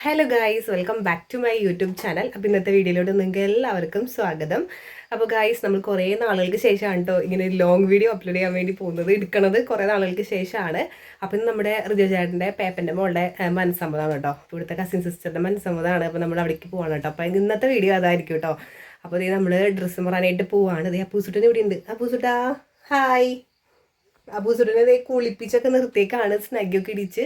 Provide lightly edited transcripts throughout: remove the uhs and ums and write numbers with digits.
Hello guys, welcome back to my YouTube channel. അപ്പോൾ ഇന്നത്തെ വീഡിയോയിലോട്ട് നിങ്ങൾക്ക് എല്ലാവർക്കും സ്വാഗതം. അപ്പോൾ ഗായ്സ്, നമ്മൾ കുറേ നാളുകൾക്ക് ശേഷമാണ് കേട്ടോ ഇങ്ങനെ ഒരു ലോങ് വീഡിയോ അപ്ലോഡ് ചെയ്യാൻ വേണ്ടി പോകുന്നത്. എടുക്കണത് കുറേ നാളുകൾക്ക് ശേഷമാണ്. അപ്പം ഇന്ന് നമ്മുടെ റിജു ചേട്ടൻ്റെ പേപ്പൻ്റെ മോളുടെ മനസ്സമ്മതമാണ് കേട്ടോ. ഇവിടുത്തെ കസിൻ സിസ്റ്ററിൻ്റെ മനസ്സമ്മതമാണ്. അപ്പോൾ നമ്മൾ അവിടേക്ക് പോവാണ് കേട്ടോ. അപ്പോൾ ഇന്നത്തെ വീഡിയോ അതായിരിക്കും കേട്ടോ. അപ്പോൾ ഇത് നമ്മൾ ഡ്രസ്സ് മാറാനായിട്ട് പോവാണ്. ഇത് അപ്പൂസുട്ടൻ ഇവിടെ ഉണ്ട്. അപ്പൂസുട്ടാ ഹായ്. അബൂസുടനെ കുളിപ്പിച്ചൊക്കെ നിർത്തിയേക്കാണ്, സ്നഗ്ഗൊക്കെ ഇടിച്ച്.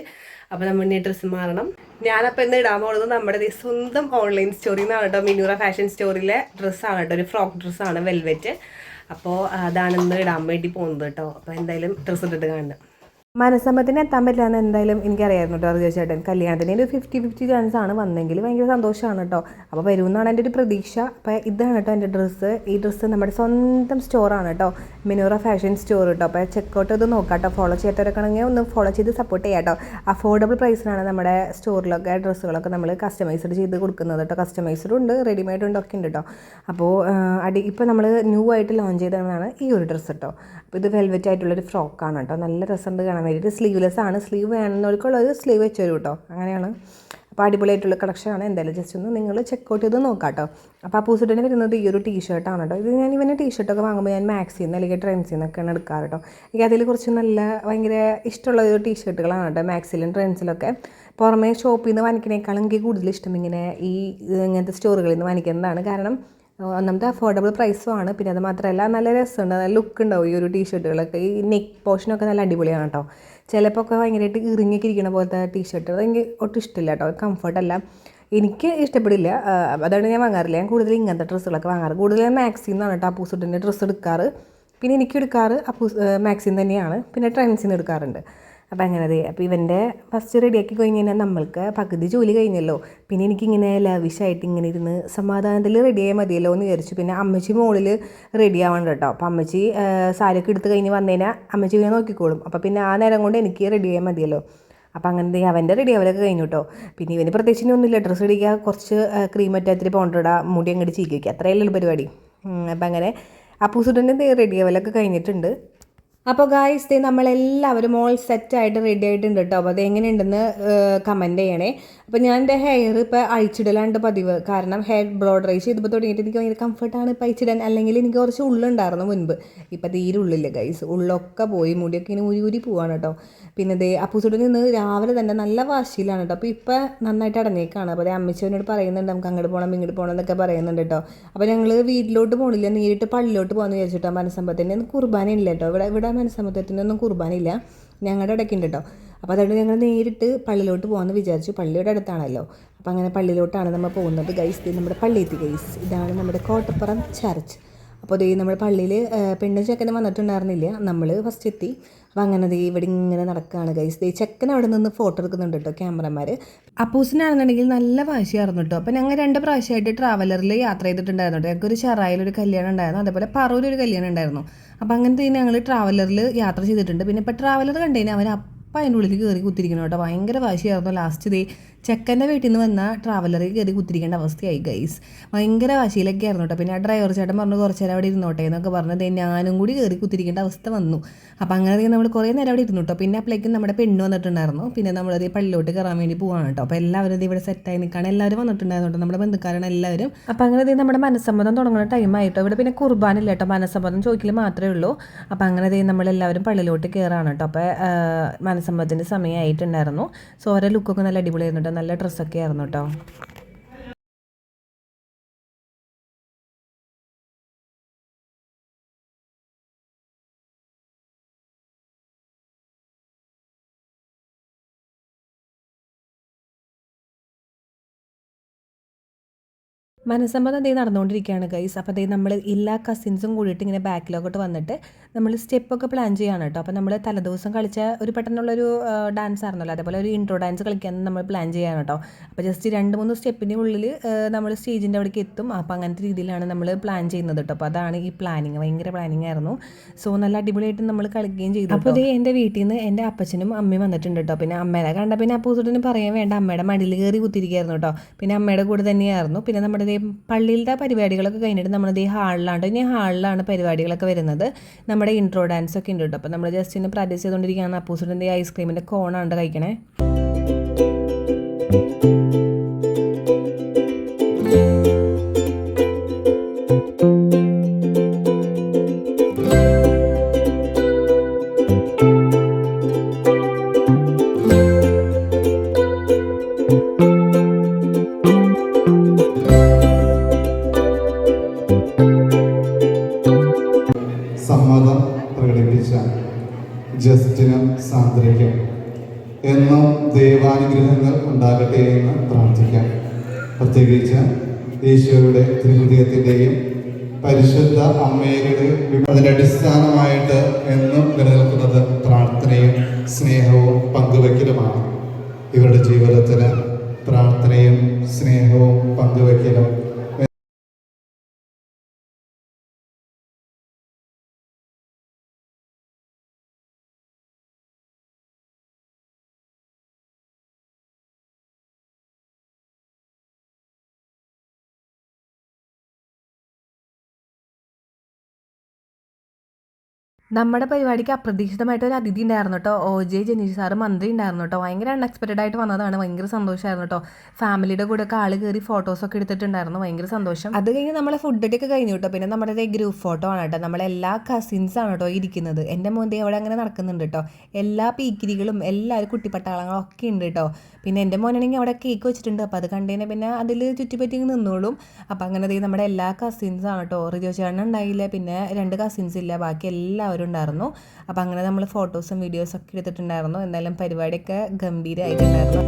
അപ്പോൾ നമ്മൾ ഇനി ഡ്രസ്സ് മാറണം. ഞാനപ്പോൾ ഇന്ന് ഇടാൻ പോകുന്നത് നമ്മുടെ സ്വന്തം ഓൺലൈൻ സ്റ്റോറിൽ നിന്നാണ് കേട്ടോ. മിനൂറ ഫാഷൻ സ്റ്റോറിലെ ഡ്രസ്സാണ് കേട്ടോ. ഒരു ഫ്രോക്ക് ഡ്രസ്സാണ്, വെൽവെറ്റ്. അപ്പോൾ അതാണ് ഇന്ന് ഇടാൻ വേണ്ടി പോകുന്നത് കേട്ടോ. അപ്പോൾ എന്തായാലും ഡ്രസ്സ് ഇട്ടിട്ട് കാണണം. മനസ്സമ്മതത്തിന് എത്താൻ പറ്റില്ല എന്ന് എന്തായാലും എനിക്കറിയായിരുന്നു കേട്ടോ. റിജു ചേട്ടൻ കല്യാണത്തിന് ഒരു 50-50 ചാൻസ് ആണ്, വന്നെങ്കിൽ ഭയങ്കര സന്തോഷമാണ് കേട്ടോ. അപ്പോൾ വരുമെന്നാണ് എൻ്റെ ഒരു പ്രതീക്ഷ. അപ്പോൾ ഇതാണ് കേട്ടോ എൻ്റെ ഡ്രസ്സ്. ഈ ഡ്രസ്സ് നമ്മുടെ സ്വന്തം സ്റ്റോറാണ് കേട്ടോ, മിനൂറ ഫാഷൻ സ്റ്റോർ കേട്ടോ. അപ്പോൾ ചെക്കൗട്ട് ഇത് നോക്കാം കേട്ടോ. ഫോളോ ചെയ്യാത്തവരൊക്കെ ആണെങ്കിൽ ഒന്ന് ഫോളോ ചെയ്ത് സപ്പോർട്ട് ചെയ്യാം കേട്ടോ. അഫോർഡബിൾ പ്രൈസിനാണ് നമ്മുടെ സ്റ്റോറിലൊക്കെ ഡ്രസ്സുകളൊക്കെ നമ്മൾ കസ്റ്റമൈസ്ഡ് ചെയ്ത് കൊടുക്കുന്നത് കേട്ടോ. കസ്റ്റമൈസ്ഡും ഉണ്ട്, റെഡിമെയ്ഡ് ഉണ്ട്, ഒക്കെ ഉണ്ട് കേട്ടോ. അപ്പോൾ ഇപ്പോൾ നമ്മൾ ന്യൂ ആയിട്ട് ലോഞ്ച് ചെയ്തതാണ് ഈ ഒരു ഡ്രസ്സ് കേട്ടോ. അപ്പോൾ ഇത് വെൽവെറ്റ് ആയിട്ടുള്ളൊരു ഫ്രോക്കാണ് കേട്ടോ. നല്ല രസമുണ്ട് കാണാൻ വേണ്ടിയിട്ട്. സ്ലീവ്ലെസ് ആണ്. സ്ലീവ് വേണമെന്നവർക്കുള്ളത് സ്ലീവ് വെച്ച് തരും കേട്ടോ. അങ്ങനെയാണ്. അപ്പോൾ അടിപൊളിയായിട്ടുള്ള കളക്ഷനാണ്. എന്തായാലും ജസ്റ്റ് ഒന്ന് നിങ്ങൾ ചെക്കൗട്ട് ചെയ്ത് നോക്കാം കേട്ടോ. അപ്പോൾ ആ പൂസുട്ടിന് വരുന്നത് ഈ ഒരു ടീഷർട്ടാണ് കേട്ടോ. ഇത് ഞാൻ ഇവൻ്റെ ടീഷർട്ടൊക്കെ വാങ്ങുമ്പോൾ ഞാൻ മാക്സിൽ നിന്ന് അല്ലെങ്കിൽ ട്രെൻഡ്സിൽ നിന്നൊക്കെയാണ് എടുക്കാറ് കേട്ടോ. എനിക്ക് അതിൽ കുറച്ച് നല്ല ഭയങ്കര ഇഷ്ടമുള്ള ഒരു ടീഷർട്ടുകളാണ് കേട്ടോ, മാക്സിലും ട്രെൻഡ്സിലൊക്കെ. പുറമേ ഷോപ്പിൽ നിന്ന് വാങ്ങിക്കുന്നതിനേക്കാളും എനിക്ക് കൂടുതൽ ഇഷ്ടം ഇങ്ങനെ ഇങ്ങനത്തെ സ്റ്റോറുകളിൽ നിന്ന് വാങ്ങിക്കുന്നതാണ്. കാരണം ഒന്നാമത്തെ അഫോർഡബിൾ പ്രൈസും ആണ്. പിന്നെ അത് മാത്രമല്ല നല്ല രസമുണ്ട്, നല്ല ലുക്ക് ഉണ്ടാവും ഈ ഒരു ടീഷർട്ടുകളൊക്കെ. ഈ നെക്ക് പോർഷനൊക്കെ നല്ല അടിപൊളിയാണ് കേട്ടോ. ചിലപ്പോൾ ഒക്കെ ഭയങ്കരമായിട്ട് ഇറിഞ്ഞൊക്കെ ഇരിക്കുന്ന പോലത്തെ ടീഷർട്ട് എനിക്ക് ഒട്ടും ഇഷ്ടമില്ല കേട്ടോ. കംഫർട്ടല്ല, എനിക്ക് ഇഷ്ടപ്പെടില്ല. അതാണ് ഞാൻ വാങ്ങാറില്ല. ഞാൻ കൂടുതൽ ഇങ്ങനത്തെ ഡ്രസ്സുകളൊക്കെ വാങ്ങാറ്. കൂടുതൽ ഞാൻ മാക്സിൽ നിന്നാണ് കേട്ടോ അപ്പൂസുട്ടിൻ്റെ ഡ്രസ്സ് എടുക്കാറ്. പിന്നെ എനിക്ക് എടുക്കാറ് മാക്സിൽ തന്നെയാണ്. പിന്നെ ട്രെൻഡ്സിൽ നിന്ന് എടുക്കാറുണ്ട്. അപ്പോൾ അങ്ങനെ അപ്പോൾ ഇവൻ്റെ ഫസ്റ്റ് റെഡിയാക്കി കഴിഞ്ഞ് കഴിഞ്ഞാൽ നമ്മൾക്ക് പകുതി ജോലി കഴിഞ്ഞല്ലോ. പിന്നെ എനിക്കിങ്ങനെ ലവിഷായിട്ട് ഇങ്ങനെ ഇരുന്ന് സമാധാനത്തിൽ റെഡിയായാൽ മതിയല്ലോ എന്ന് വിചാരിച്ചു. പിന്നെ അമ്മച്ചി മുകളിൽ റെഡി ആവണ്ട കേട്ടോ. അപ്പോൾ അമ്മച്ചി സാരിയൊക്കെ എടുത്ത് കഴിഞ്ഞ് വന്നു കഴിഞ്ഞാൽ അമ്മച്ചി ഇങ്ങനെ നോക്കിക്കോളും. അപ്പോൾ പിന്നെ ആ നേരം കൊണ്ട് എനിക്ക് റെഡിയായാൽ മതിയല്ലോ. അപ്പോൾ അങ്ങനത്തെ അവൻ്റെ റെഡി അവരൊക്കെ കഴിഞ്ഞു കേട്ടോ. പിന്നെ ഇവന് പ്രത്യേകിച്ച് ഒന്നുമില്ല. ഡ്രസ്സ് ഇടിക്കുക, കുറച്ച് ക്രീം പറ്റാത്തിരി പൗഡർ ഇടുക, മുടി അങ്ങോട്ട് ചീക്കി വയ്ക്കുക, അത്രയല്ലേ പരിപാടി. അപ്പോൾ അങ്ങനെ അപ്പൂസുട്ടൻ്റെ റെഡി അവലൊക്കെ കഴിഞ്ഞിട്ടുണ്ട്. അപ്പോൾ ഗായ്സ്, നമ്മളെല്ലാവരും ഓൾ സെറ്റായിട്ട് റെഡി ആയിട്ടുണ്ട് കേട്ടോ. അപ്പോൾ അത് എങ്ങനെയുണ്ടെന്ന് കമൻറ്റ് ചെയ്യണേ. അപ്പോൾ ഞാൻ എൻ്റെ ഹെയർ ഇപ്പോൾ അഴിച്ചിടലാണ്ട് പതിവ്. കാരണം ഹെയർ ബ്രോഡറൈ ചെയ്തപ്പോൾ തുടങ്ങിയിട്ട് എനിക്ക് ഭയങ്കര കംഫർട്ടാണ് ഇപ്പോൾ അഴിച്ചിടാൻ. അല്ലെങ്കിൽ എനിക്ക് കുറച്ച് ഉള്ളുണ്ടായിരുന്നു മുൻപ്. ഇപ്പോൾ തീരെ ഉള്ളില്ല ഗൈസ്, ഉള്ളൊക്കെ പോയി, മുടിയൊക്കെ ഇങ്ങനെ ഊരി പോവാണ് കേട്ടോ. പിന്നെ ദേ അപ്പൂസുട്ടിൽ നിന്ന് രാവിലെ തന്നെ നല്ല വാശിയിലാണ് കേട്ടോ. അപ്പോൾ ഇപ്പോൾ നന്നായിട്ട് അടങ്ങിയേക്കാണ്. അപ്പോൾ അതേ അമ്മച്ചോനോട് പറയുന്നുണ്ട് നമുക്ക് അങ്ങോട്ട് പോകണം ഇങ്ങോട്ട് പോകണം എന്നൊക്കെ പറയുന്നുണ്ട് കേട്ടോ. അപ്പോൾ ഞങ്ങൾ വീട്ടിലോട്ട് പോകണില്ല, നേരിട്ട് പള്ളിയിലോട്ട് പോകാമെന്ന് വിചാരിച്ചിട്ടോ. മനസ്സമ്പത്തിൻ്റെ കുർബാന ഇല്ല കേട്ടോ. ഇവിടെ മനസ്സമ്പത്തിനൊന്നും കുർബാനില്ല, ഞങ്ങളുടെ ഇടയ്ക്കുണ്ട് കേട്ടോ. അപ്പോൾ അതുകൊണ്ട് ഞങ്ങൾ നേരിട്ട് പള്ളിയിലോട്ട് പോകാമെന്ന് വിചാരിച്ചു. പള്ളിയുടെ അടുത്താണല്ലോ. അപ്പോൾ അങ്ങനെ പള്ളിയിലോട്ടാണ് നമ്മൾ പോകുന്നത് ഗൈസ്. നമ്മുടെ പള്ളിയെത്തി ഗൈസ്. ഇതാണ് നമ്മുടെ കോട്ടപ്പുറം ചർച്ച്. അപ്പോൾ ദേ നമ്മുടെ പള്ളിയിൽ പെണ്ണും ചെക്കനും വന്നിട്ടുണ്ടായിരുന്നില്ല, നമ്മൾ ഫസ്റ്റ് എത്തി. അപ്പോൾ അങ്ങനെ ദേ ഇവിടെ ഇങ്ങനെ നടക്കുകയാണ് ഗൈസ്. ദേ ചെക്കൻ അവിടെ നിന്ന് ഫോട്ടോ എടുക്കുന്നുണ്ട് കേട്ടോ ക്യാമറമാർ. അപ്പൂസിനാണെന്നുണ്ടെങ്കിൽ നല്ല വാശിയായിരുന്നു കേട്ടോ. അപ്പോൾ ഞങ്ങൾ 2 പ്രാവശ്യമായിട്ട് ട്രാവലറിൽ യാത്ര ചെയ്തിട്ടുണ്ടായിരുന്നു കേട്ടോ. ഞങ്ങൾക്ക് ഒരു ചെറായിലൊരു കല്യാണം ഉണ്ടായിരുന്നു, അതേപോലെ പറൂരൊരു കല്യാണം ഉണ്ടായിരുന്നു. അപ്പോൾ അങ്ങനത്തെ ഞങ്ങൾ ട്രാവലറിൽ യാത്ര ചെയ്തിട്ടുണ്ട്. പിന്നെ ഇപ്പോൾ ട്രാവലർ കണ്ടുകഴിഞ്ഞാൽ അവൻ അപ്പം അതിൻ്റെ ഉള്ളിൽ കയറി കുത്തിരിക്കണം കേട്ടോ. ഭയങ്കര വാശിയായിരുന്നു. ലാസ്റ്റ് ദേ ചെക്കൻ്റെ വീട്ടിൽ നിന്ന് വന്ന ട്രാവലറിൽ കയറി കുത്തിരിക്കേണ്ട അവസ്ഥയായി ഗൈസ്. ഭയങ്കര വാശിയിലൊക്കെ ആയിരുന്നു കേട്ടോ. പിന്നെ ആ ഡ്രൈവർ ചേട്ടൻ പറഞ്ഞു കുറച്ച് നേരം അവിടെ ഇരുന്നോട്ടെ എന്നൊക്കെ പറഞ്ഞത് ഞാനും കൂടി കയറി കുത്തിരിക്കേണ്ട അവസ്ഥ വന്നു. അപ്പോൾ അങ്ങനെ നമ്മൾ കുറേ നേരം അവിടെ ഇരുന്നു കേട്ടോ. പിന്നെ അപ്പോഴേക്കും നമ്മുടെ പെണ്ണ് വന്നിട്ടുണ്ടായിരുന്നു. പിന്നെ നമ്മളത് പള്ളിയിലോട്ട് കയറാൻ വേണ്ടി പോവാണ് കേട്ടോ. അപ്പോൾ എല്ലാവരും ഇവിടെ സെറ്റായി നിൽക്കുകയാണ്. എല്ലാവരും വന്നിട്ടുണ്ടായിരുന്നു കേട്ടോ, നമ്മുടെ ബന്ധുക്കാരാണ് എല്ലാവരും. അപ്പോൾ അങ്ങനെ നമ്മുടെ മനസ്സമ്മതം തുടങ്ങുന്ന ടൈമായിട്ടോ. ഇവിടെ പിന്നെ കുർബാനില്ല കേട്ടോ, മനസ്സമ്മതം ചോദിക്കൽ മാത്രമേ ഉള്ളൂ. അപ്പോൾ അങ്ങനെ നമ്മളെല്ലാവരും പള്ളിയിലോട്ട് കയറാണ് കേട്ടോ. അപ്പോൾ മനസ്സമ്മതത്തിൻ്റെ സമയമായിട്ടുണ്ടായിരുന്നു. സോ ഓരോ ലുക്കൊക്കെ നല്ല അടിപൊളിയായിരുന്നു കേട്ടോ. നല്ല ഡ്രസ്സൊക്കെ ആയിരുന്നു കേട്ടോ. മനസ്സമ്മതം നടന്നുകൊണ്ടിരിക്കുകയാണ് ഗൈസ്. അപ്പോൾ നമ്മൾ എല്ലാ കസിൻസും കൂടിയിട്ട് ഇങ്ങനെ ബാക്കിലോട്ട് വന്നിട്ട് നമ്മൾ സ്റ്റെപ്പൊക്കെ പ്ലാൻ ചെയ്യുകയാണ് കേട്ടോ. അപ്പോൾ നമ്മൾ തലേദിവസം കളിച്ച ഒരു പെട്ടെന്നുള്ളൊരു ഡാൻസ് ആയിരുന്നല്ലോ, അതേപോലെ ഒരു ഇൻട്രോ ഡാൻസ് കളിക്കാൻ നമ്മൾ പ്ലാൻ ചെയ്യുകയാണ് കേട്ടോ. അപ്പോൾ ജസ്റ്റ് 2-3 സ്റ്റെപ്പിൻ്റെ ഉള്ളിൽ നമ്മൾ സ്റ്റേജിൻ്റെ അവിടേക്ക് എത്തും. അപ്പോൾ അങ്ങനത്തെ രീതിയിലാണ് നമ്മൾ പ്ലാൻ ചെയ്യുന്നത് കേട്ടോ. അപ്പോൾ അതാണ് ഈ പ്ലാനിങ്, ഭയങ്കര പ്ലാനിങ് ആയിരുന്നു. സോ നല്ല അടിപൊളിയായിട്ട് നമ്മൾ കളിക്കുകയും ചെയ്തു. അപ്പോൾ ഇത് എൻ്റെ വീട്ടിൽ നിന്ന് എൻ്റെ അപ്പച്ചനും അമ്മയും വന്നിട്ടുണ്ട് കേട്ടോ. പിന്നെ അമ്മേനെ കണ്ട പിന്നെ അപ്പൂസുട്ടിന് പറയാൻ വേണ്ട, അമ്മയുടെ മടിയിൽ കയറി കുത്തിരിക്കുകയായിരുന്നു കേട്ടോ. പിന്നെ അമ്മയുടെ കൂടെ തന്നെയായിരുന്നു. പിന്നെ നമ്മുടെ പള്ളിയിലത്തെ പരിപാടികളൊക്കെ കഴിഞ്ഞിട്ട് നമ്മളത് ഈ ഹാളിലാണ്, ഇനി ഹാളിലാണ് പരിപാടികളൊക്കെ വരുന്നത്. നമ്മുടെ ഇൻട്രോ ഡാൻസ് ഒക്കെ ഉണ്ട് കേട്ടോ. അപ്പോൾ നമ്മൾ ജസ്റ്റ് ഇന്ന് പ്രാക്ടീസ് ചെയ്തുകൊണ്ടിരിക്കുകയാണ്. അപ്പൂസുട്ടിൻ്റെ ഐസ്ക്രീമിൻ്റെ കോണാണ് കഴിക്കണേ. സമ്മതം പ്രകടിപ്പിച്ച ജസ്റ്റിനും സാന്ദ്രയ്ക്കും എന്നും ദൈവാനുഗ്രഹങ്ങൾ ഉണ്ടാകട്ടെ എന്ന് പ്രാർത്ഥിക്കാം. പ്രത്യേകിച്ച് ഈശോയുടെ തിരുഹൃദയത്തിൻ്റെയും പരിശുദ്ധ അമ്മയുടെ അതിനടിസ്ഥാനമായിട്ട് എന്നും നിലനിൽക്കുന്നത് പ്രാർത്ഥനയും സ്നേഹവും പങ്കുവയ്ക്കലുമാണ്. ഇവരുടെ ജീവിതത്തിന് പ്രാർത്ഥനയും സ്നേഹവും പങ്കുവയ്ക്കലും നമ്മുടെ പരിപാടിക്ക് അപ്രതീക്ഷിതമായിട്ട് ഒരു അതിഥി ഉണ്ടായിരുന്നു കേട്ടോ. OJ ജനീഷ് സാറ് മന്ത്രി ഉണ്ടായിരുന്നു കേട്ടോ. ഭയങ്കര അൺഎക്സ്പെക്റ്റഡ് ആയിട്ട് വന്നതാണ്. ഭയങ്കര സന്തോഷമായിരുന്നു കേട്ടോ. ഫാമിലിയുടെ കൂടെ ഒക്കെ ആൾ കയറി ഫോട്ടോസൊക്കെ എടുത്തിട്ടുണ്ടായിരുന്നു. ഭയങ്കര സന്തോഷം. അത് കഴിഞ്ഞ് നമ്മളെ ഫുഡൊക്കെ കഴിഞ്ഞു കേട്ടോ. പിന്നെ നമ്മുടെ ഗ്രൂപ്പ് ഫോട്ടോ ആണ് കേട്ടോ. നമ്മളെല്ലാ കസിൻസാണ് കേട്ടോ ഇരിക്കുന്നത്. എൻ്റെ മോൻ്റെ അവിടെ അങ്ങനെ നടക്കുന്നുണ്ട് കേട്ടോ. എല്ലാ പീക്കിരികളും എല്ലാവരും കുട്ടിപ്പട്ടാളങ്ങളും ഒക്കെ ഉണ്ട് കേട്ടോ. പിന്നെ എൻ്റെ മോനാണെങ്കിൽ അവിടെ കേക്ക് വെച്ചിട്ടുണ്ട്. അപ്പോൾ അത് കണ്ടതിന് പിന്നെ അതിൽ ചുറ്റിപ്പറ്റി നിന്നോളും. അപ്പോൾ അങ്ങനെ നമ്മുടെ എല്ലാ കസിൻസാണ് കേട്ടോ. റിജോ ചേട്ടൻ ഉണ്ടായില്ല, പിന്നെ 2 കസിൻസ് ഇല്ല, ബാക്കി എല്ലാവരും ഉണ്ടായിരുന്നു. അപ്പോൾ അങ്ങനെ നമ്മൾ ഫോട്ടോസും വീഡിയോസും ഒക്കെ എടുത്തിട്ടുണ്ടായിരുന്നു. എന്തായാലും പരിപാടിയൊക്കെ ഗംഭീരമായിട്ടുണ്ടായിരുന്നു.